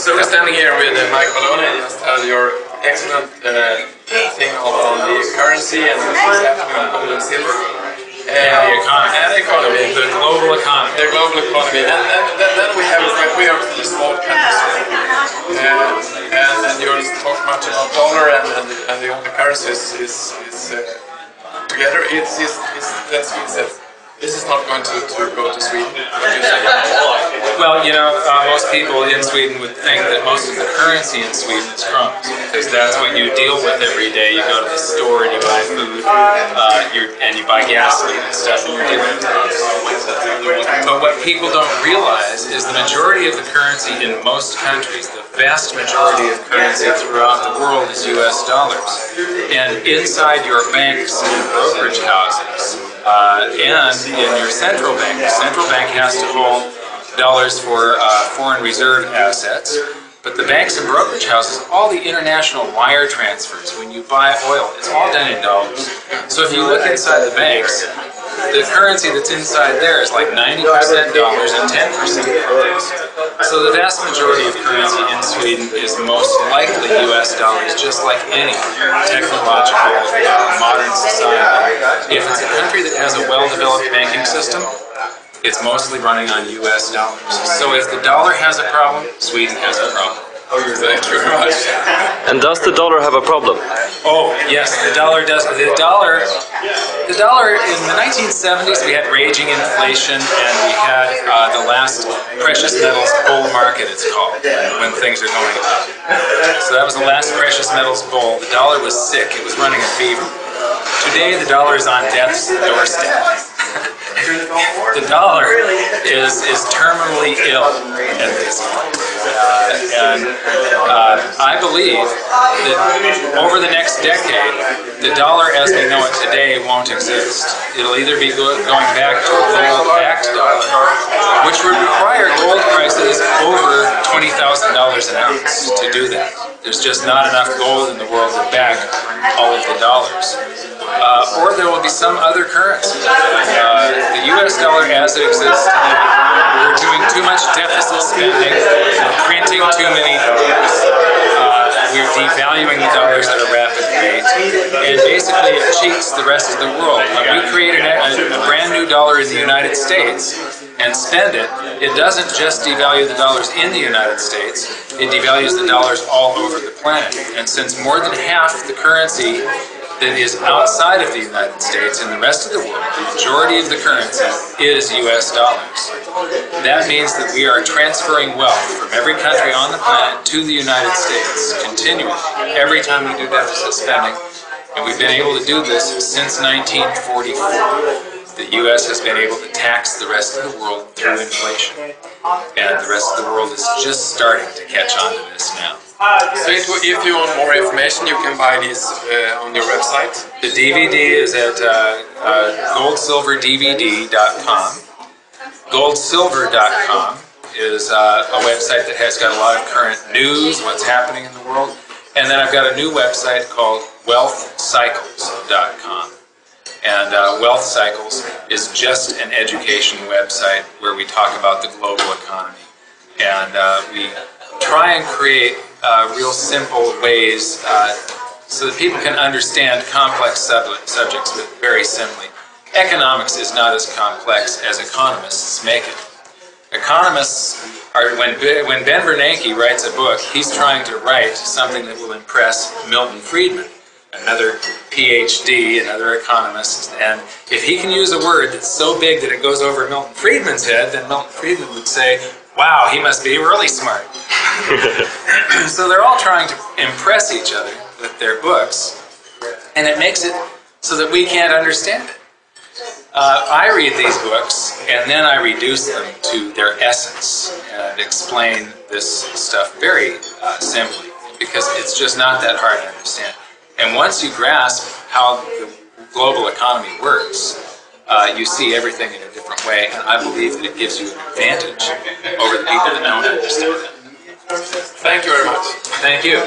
So we're standing here with Mike Maloney. Just your excellent thing on the currency and what's happening on gold and silver. And the economy. The global economy. The global economy. And then we have we are the small countries. And you talk much about dollar and the only currencies is together. This is not going to go to Sweden. Well, you know, most people in Sweden would think that most of the currency in Sweden is crowns, because that's what you deal with every day. You go to the store and you buy food, and you buy gasoline and stuff, and you're dealing with that. But what people don't realize is the majority of the currency in most countries, the vast majority of currency throughout the world is US dollars. And inside your banks and brokerage houses, and in your central bank has to hold dollars for foreign reserve assets, but the banks and brokerage houses, all the international wire transfers, when you buy oil, it's all done in dollars. So if you look inside the banks, the currency that's inside there is like 90% dollars and 10% euros. So the vast majority of currency in Sweden is most likely US dollars, just like any technological modern society. If it's a country that has a well-developed banking system, it's mostly running on US dollars. So if the dollar has a problem, Sweden has a problem. Thank you very much. And does the dollar have a problem? Oh, yes, the dollar does. The dollar in the 1970s, we had raging inflation, and we had the last precious metals bull market, it's called, when things are going up. So that was the last precious metals bull. The dollar was sick. It was running a fever. Today, the dollar is on death's doorstep. The dollar is terminally ill at this point. I believe that over the next decade, the dollar as we know it today won't exist. It'll either be going back to a gold-backed dollar, which would require gold prices over $20,000 an ounce to do that. There's just not enough gold in the world to back all of the dollars. Or there will be some other currency. The US dollar as it exists today, we're doing too much deficit spending, printing too many dollars, we're devaluing the dollars at a rapid rate, and basically it cheats the rest of the world. When we create a brand new dollar in the United States and spend it, it doesn't just devalue the dollars in the United States, it devalues the dollars all over the planet. And since more than half the currency that is outside of the United States and the rest of the world, the majority of the currency is US dollars. That means that we are transferring wealth from every country on the planet to the United States continually, every time we do deficit spending. And we've been able to do this since 1944. The US has been able to tax the rest of the world through inflation. And the rest of the world is just starting to catch on to this now. So if you want more information, you can buy these on your website. The DVD is at goldsilverdvd.com. Goldsilver.com is a website that has got a lot of current news, what's happening in the world. And then I've got a new website called wealthcycles.com. And Wealth Cycles is just an education website where we talk about the global economy. And we try and create real simple ways so that people can understand complex subjects very simply. Economics is not as complex as economists make it. Economists are, when Ben Bernanke writes a book, he's trying to write something that will impress Milton Friedman, another PhD, another economist, and if he can use a word that's so big that it goes over Milton Friedman's head, then Milton Friedman would say, wow, he must be really smart. So they're all trying to impress each other with their books, and it makes it so that we can't understand it. I read these books, and then I reduce them to their essence and explain this stuff very simply, because it's just not that hard to understand. And once you grasp how the global economy works, you see everything in a different way, and I believe that it gives you an advantage over the people that don't understand it. Thank you very much. Thank you.